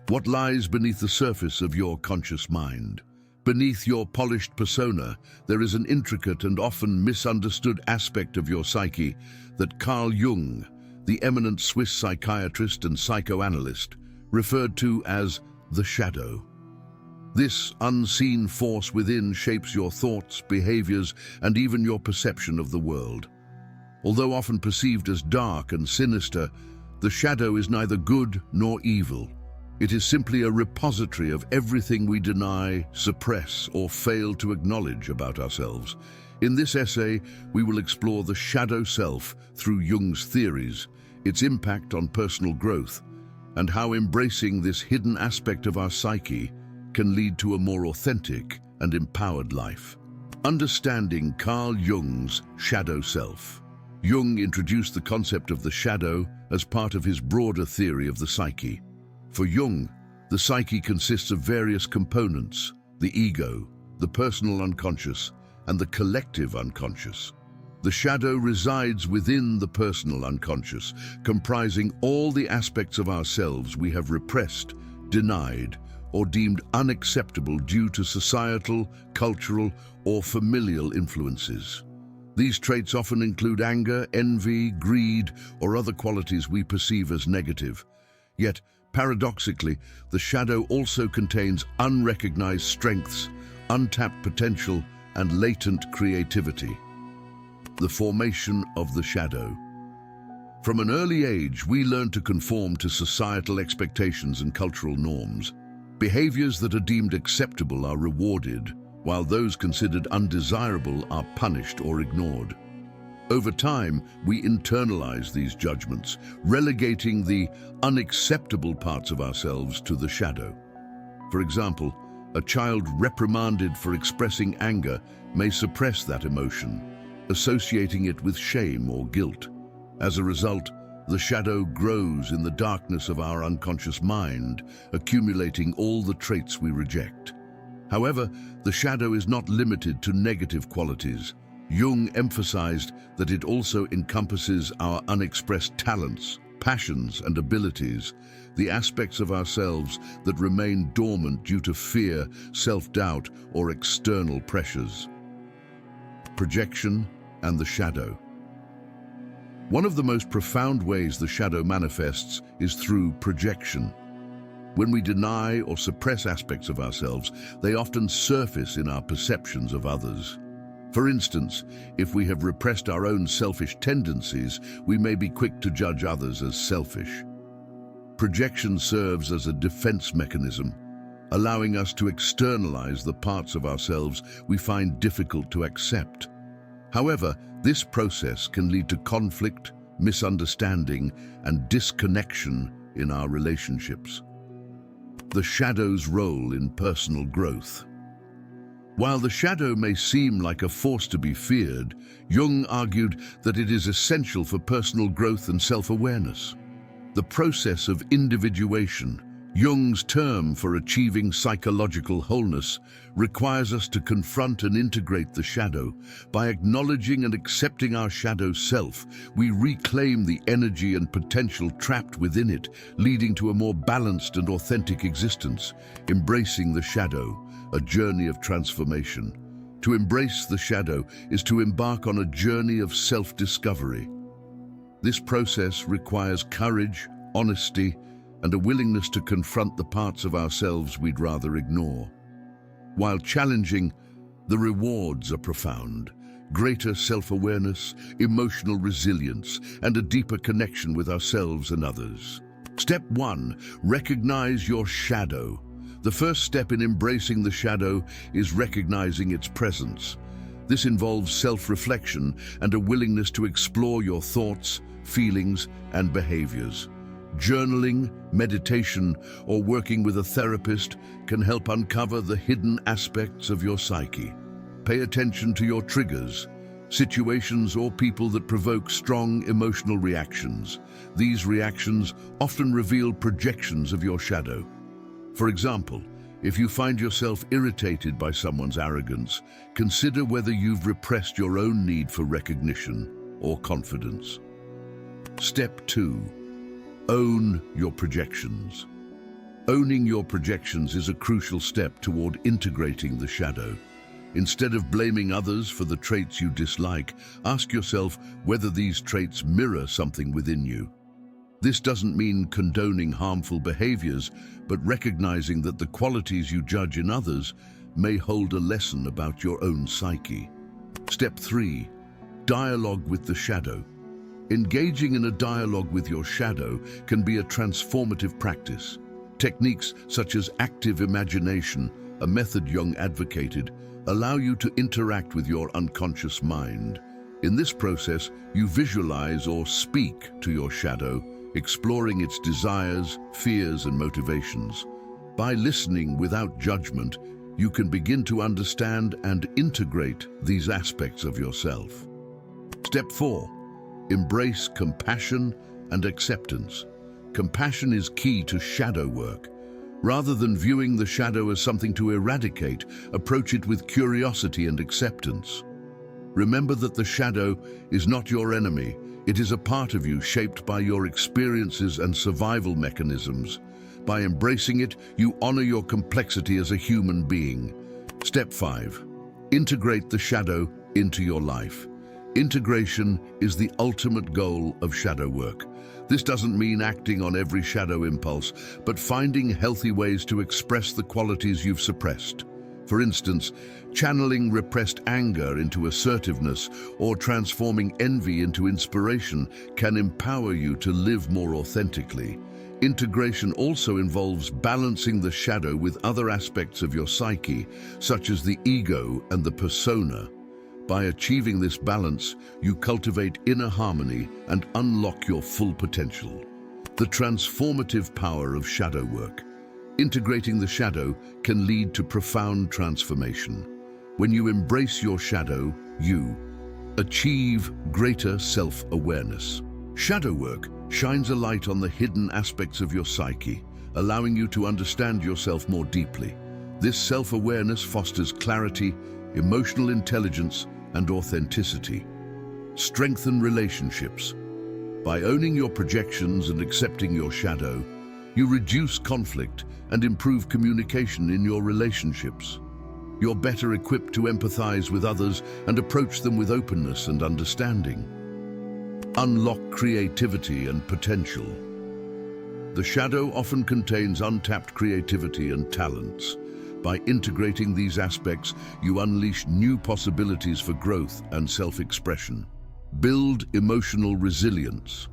What lies beneath the surface of your conscious mind? Beneath your polished persona, there is an intricate and often misunderstood aspect of your psyche that Carl Jung, the eminent Swiss psychiatrist and psychoanalyst, referred to as the shadow. This unseen force within shapes your thoughts, behaviors, and even your perception of the world. Although often perceived as dark and sinister, the shadow is neither good nor evil. It is simply a repository of everything we deny, suppress, or fail to acknowledge about ourselves. In this essay, we will explore the shadow self through Jung's theories, its impact on personal growth, and how embracing this hidden aspect of our psyche can lead to a more authentic and empowered life. Understanding Carl Jung's shadow self. Jung introduced the concept of the shadow as part of his broader theory of the psyche. For Jung, the psyche consists of various components: the ego, the personal unconscious, and the collective unconscious. The shadow resides within the personal unconscious, comprising all the aspects of ourselves we have repressed, denied, or deemed unacceptable due to societal, cultural, or familial influences. These traits often include anger, envy, greed, or other qualities we perceive as negative. Yet, paradoxically, the shadow also contains unrecognized strengths, untapped potential, and latent creativity. The formation of the shadow. From an early age, we learn to conform to societal expectations and cultural norms. Behaviors that are deemed acceptable are rewarded, while those considered undesirable are punished or ignored. Over time, we internalize these judgments, relegating the unacceptable parts of ourselves to the shadow. For example, a child reprimanded for expressing anger may suppress that emotion, associating it with shame or guilt. As a result, the shadow grows in the darkness of our unconscious mind, accumulating all the traits we reject. However, the shadow is not limited to negative qualities. Jung emphasized that it also encompasses our unexpressed talents, passions, and abilities, the aspects of ourselves that remain dormant due to fear, self-doubt, or external pressures. Projection and the shadow. One of the most profound ways the shadow manifests is through projection. When we deny or suppress aspects of ourselves, they often surface in our perceptions of others. For instance, if we have repressed our own selfish tendencies, we may be quick to judge others as selfish. Projection serves as a defense mechanism, allowing us to externalize the parts of ourselves we find difficult to accept. However, this process can lead to conflict, misunderstanding, and disconnection in our relationships. The shadow's role in personal growth. While the shadow may seem like a force to be feared, Jung argued that it is essential for personal growth and self-awareness. The process of individuation, Jung's term for achieving psychological wholeness, requires us to confront and integrate the shadow. By acknowledging and accepting our shadow self, we reclaim the energy and potential trapped within it, leading to a more balanced and authentic existence. Embracing the shadow, a journey of transformation. To embrace the shadow is to embark on a journey of self-discovery. This process requires courage, honesty, and a willingness to confront the parts of ourselves we'd rather ignore. While challenging, the rewards are profound. Greater self-awareness, emotional resilience, and a deeper connection with ourselves and others. Step 1. Recognize your shadow. The first step in embracing the shadow is recognizing its presence. This involves self-reflection and a willingness to explore your thoughts, feelings, and behaviors. Journaling, meditation, or working with a therapist can help uncover the hidden aspects of your psyche. Pay attention to your triggers, situations or people that provoke strong emotional reactions. These reactions often reveal projections of your shadow. For example, if you find yourself irritated by someone's arrogance, consider whether you've repressed your own need for recognition or confidence. Step 2. Own your projections. Owning your projections is a crucial step toward integrating the shadow. Instead of blaming others for the traits you dislike, ask yourself whether these traits mirror something within you. This doesn't mean condoning harmful behaviors, but recognizing that the qualities you judge in others may hold a lesson about your own psyche. Step 3. Dialogue with the shadow. Engaging in a dialogue with your shadow can be a transformative practice. Techniques such as active imagination, a method Jung advocated, allow you to interact with your unconscious mind. In this process, you visualize or speak to your shadow, exploring its desires, fears, and motivations. By listening without judgment, you can begin to understand and integrate these aspects of yourself. Step 4. Embrace compassion and acceptance. Compassion is key to shadow work. Rather than viewing the shadow as something to eradicate, approach it with curiosity and acceptance. Remember that the shadow is not your enemy. It is a part of you shaped by your experiences and survival mechanisms. By embracing it, you honor your complexity as a human being. Step 5. Integrate the shadow into your life. Integration is the ultimate goal of shadow work. This doesn't mean acting on every shadow impulse, but finding healthy ways to express the qualities you've suppressed. For instance, channeling repressed anger into assertiveness or transforming envy into inspiration can empower you to live more authentically. Integration also involves balancing the shadow with other aspects of your psyche, such as the ego and the persona. By achieving this balance, you cultivate inner harmony and unlock your full potential. The transformative power of shadow work. Integrating the shadow can lead to profound transformation. When you embrace your shadow, you achieve greater self-awareness. Shadow work shines a light on the hidden aspects of your psyche, allowing you to understand yourself more deeply. This self-awareness fosters clarity, emotional intelligence, and authenticity. Strengthen relationships. By owning your projections and accepting your shadow, you reduce conflict and improve communication in your relationships. You're better equipped to empathize with others and approach them with openness and understanding. Unlock creativity and potential. The shadow often contains untapped creativity and talents. By integrating these aspects, you unleash new possibilities for growth and self-expression. Build emotional resilience.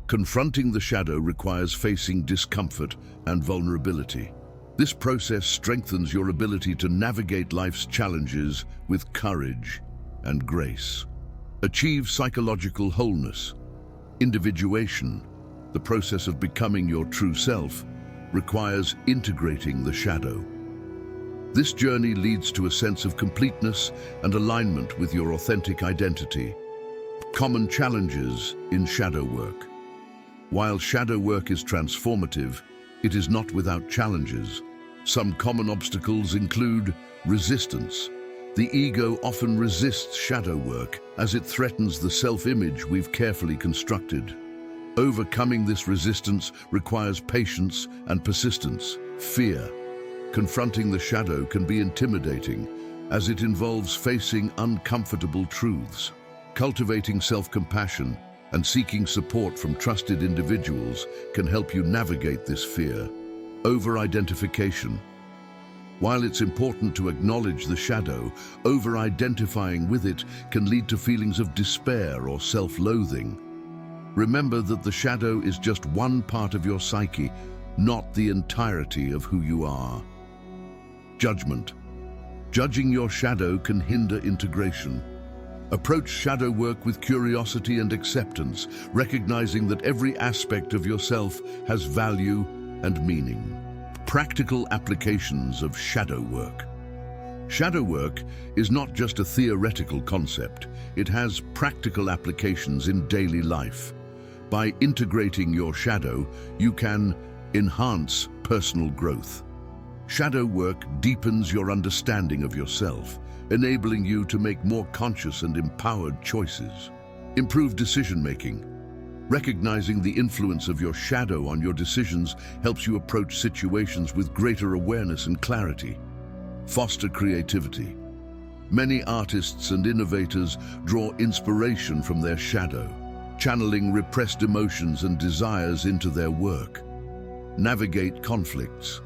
Confronting the shadow requires facing discomfort and vulnerability. This process strengthens your ability to navigate life's challenges with courage and grace. Achieve psychological wholeness. Individuation, the process of becoming your true self, requires integrating the shadow. This journey leads to a sense of completeness and alignment with your authentic identity. Common challenges in shadow work. While shadow work is transformative, it is not without challenges. Some common obstacles include resistance. The ego often resists shadow work as it threatens the self-image we've carefully constructed. Overcoming this resistance requires patience and persistence. Fear. Confronting the shadow can be intimidating, as it involves facing uncomfortable truths. Cultivating self-compassion and seeking support from trusted individuals can help you navigate this fear. Over-identification. While it's important to acknowledge the shadow, over-identifying with it can lead to feelings of despair or self-loathing. Remember that the shadow is just one part of your psyche, not the entirety of who you are. Judgment. Judging your shadow can hinder integration. Approach shadow work with curiosity and acceptance, recognizing that every aspect of yourself has value and meaning. Practical applications of shadow work. Shadow work is not just a theoretical concept, it has practical applications in daily life. By integrating your shadow, you can enhance personal growth. Shadow work deepens your understanding of yourself, enabling you to make more conscious and empowered choices. Improve decision-making. Recognizing the influence of your shadow on your decisions helps you approach situations with greater awareness and clarity. Foster creativity. Many artists and innovators draw inspiration from their shadow, channeling repressed emotions and desires into their work. Navigate conflicts.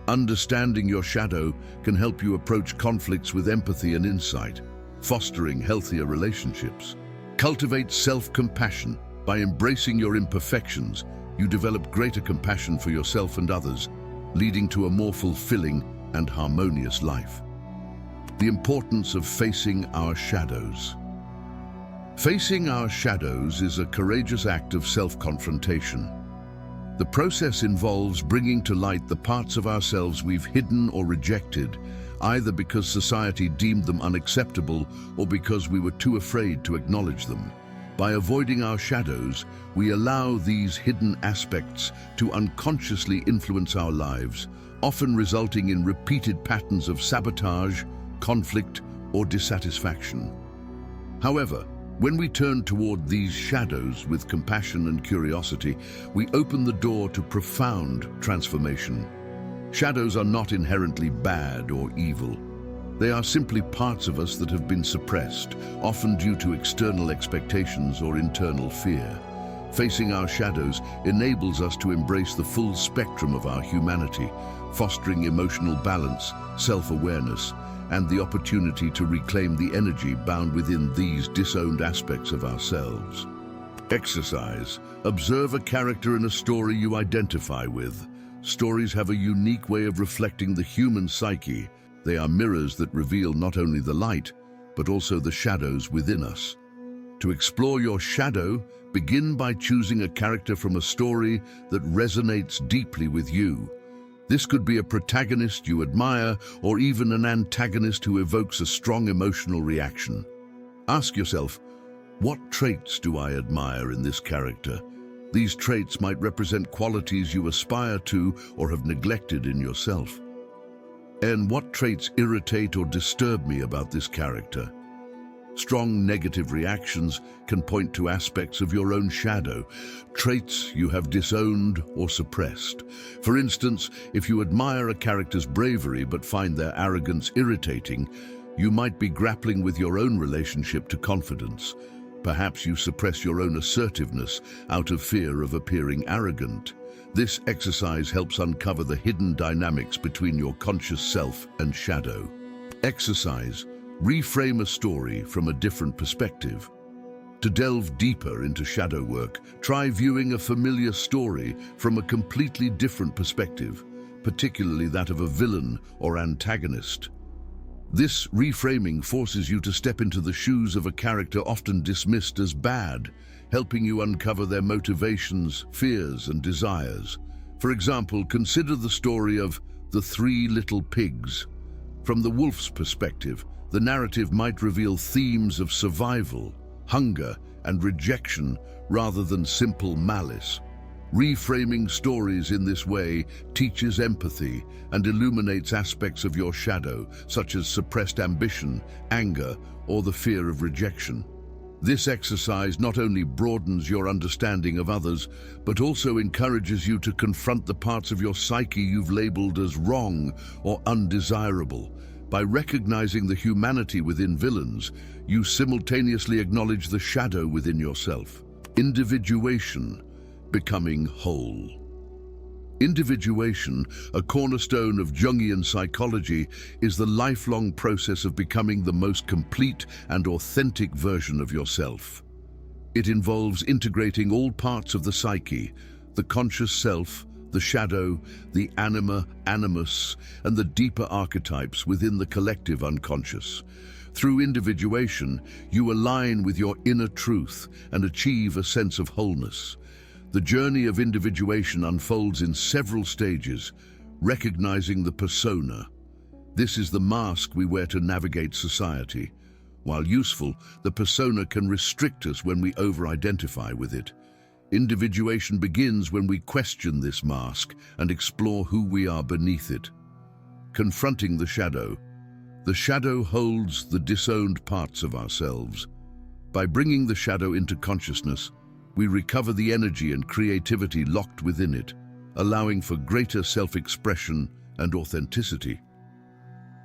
Understanding your shadow can help you approach conflicts with empathy and insight, fostering healthier relationships. Cultivate self-compassion. By embracing your imperfections, you develop greater compassion for yourself and others, leading to a more fulfilling and harmonious life. The importance of facing our shadows. Facing our shadows is a courageous act of self-confrontation. The process involves bringing to light the parts of ourselves we've hidden or rejected, either because society deemed them unacceptable or because we were too afraid to acknowledge them. By avoiding our shadows, we allow these hidden aspects to unconsciously influence our lives, often resulting in repeated patterns of sabotage, conflict, or dissatisfaction. However, when we turn toward these shadows with compassion and curiosity, we open the door to profound transformation. Shadows are not inherently bad or evil. They are simply parts of us that have been suppressed, often due to external expectations or internal fear. Facing our shadows enables us to embrace the full spectrum of our humanity, fostering emotional balance, self-awareness, and the opportunity to reclaim the energy bound within these disowned aspects of ourselves. Exercise. Observe a character in a story you identify with. Stories have a unique way of reflecting the human psyche. They are mirrors that reveal not only the light, but also the shadows within us. To explore your shadow, begin by choosing a character from a story that resonates deeply with you. This could be a protagonist you admire, or even an antagonist who evokes a strong emotional reaction. Ask yourself, what traits do I admire in this character? These traits might represent qualities you aspire to or have neglected in yourself. And what traits irritate or disturb me about this character? Strong negative reactions can point to aspects of your own shadow, traits you have disowned or suppressed. For instance, if you admire a character's bravery but find their arrogance irritating, you might be grappling with your own relationship to confidence. Perhaps you suppress your own assertiveness out of fear of appearing arrogant. This exercise helps uncover the hidden dynamics between your conscious self and shadow. Exercise. Reframe a story from a different perspective. To delve deeper into shadow work, try viewing a familiar story from a completely different perspective, particularly that of a villain or antagonist. This reframing forces you to step into the shoes of a character often dismissed as bad, helping you uncover their motivations, fears, and desires. For example, consider the story of The Three Little Pigs. From the wolf's perspective, the narrative might reveal themes of survival, hunger, and rejection rather than simple malice. Reframing stories in this way teaches empathy and illuminates aspects of your shadow, such as suppressed ambition, anger, or the fear of rejection. This exercise not only broadens your understanding of others, but also encourages you to confront the parts of your psyche you've labeled as wrong or undesirable. By recognizing the humanity within villains, you simultaneously acknowledge the shadow within yourself. Individuation, becoming whole. Individuation, a cornerstone of Jungian psychology, is the lifelong process of becoming the most complete and authentic version of yourself. It involves integrating all parts of the psyche, the conscious self, the shadow, the anima, animus, and the deeper archetypes within the collective unconscious. Through individuation, you align with your inner truth and achieve a sense of wholeness. The journey of individuation unfolds in several stages, recognizing the persona. This is the mask we wear to navigate society. While useful, the persona can restrict us when we over-identify with it. Individuation begins when we question this mask and explore who we are beneath it. Confronting the shadow. The shadow holds the disowned parts of ourselves. By bringing the shadow into consciousness, We recover the energy and creativity locked within it, allowing for greater self-expression and authenticity.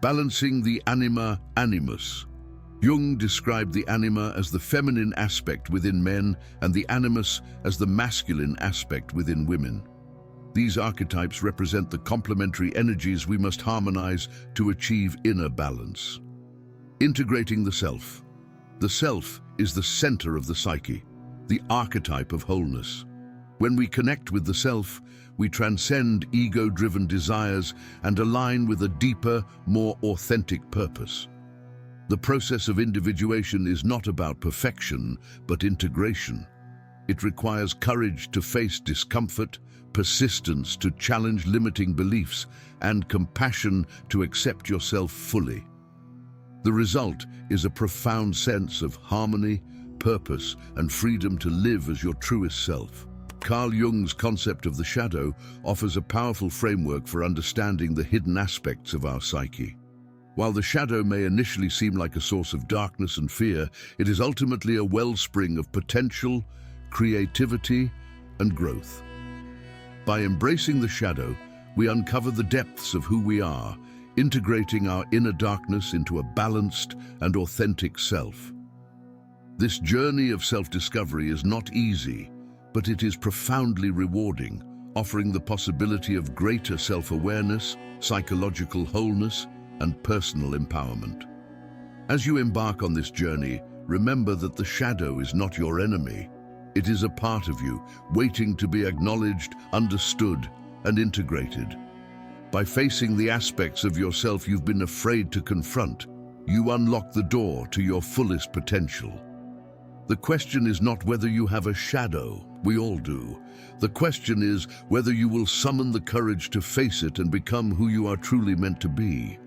Balancing the anima animus. Jung described the anima as the feminine aspect within men and the animus as the masculine aspect within women. These archetypes represent the complementary energies we must harmonize to achieve inner balance. Integrating the self. The self is the center of the psyche, the archetype of wholeness. When we connect with the self, we transcend ego-driven desires and align with a deeper, more authentic purpose. The process of individuation is not about perfection, but integration. It requires courage to face discomfort, persistence to challenge limiting beliefs, and compassion to accept yourself fully. The result is a profound sense of harmony, purpose, and freedom to live as your truest self. Carl Jung's concept of the shadow offers a powerful framework for understanding the hidden aspects of our psyche. While the shadow may initially seem like a source of darkness and fear, it is ultimately a wellspring of potential, creativity, and growth. By embracing the shadow, we uncover the depths of who we are, integrating our inner darkness into a balanced and authentic self. This journey of self-discovery is not easy, but it is profoundly rewarding, offering the possibility of greater self-awareness, psychological wholeness, and personal empowerment. As you embark on this journey, remember that the shadow is not your enemy. It is a part of you, waiting to be acknowledged, understood, and integrated. By facing the aspects of yourself you've been afraid to confront, you unlock the door to your fullest potential. The question is not whether you have a shadow, we all do. The question is whether you will summon the courage to face it and become who you are truly meant to be.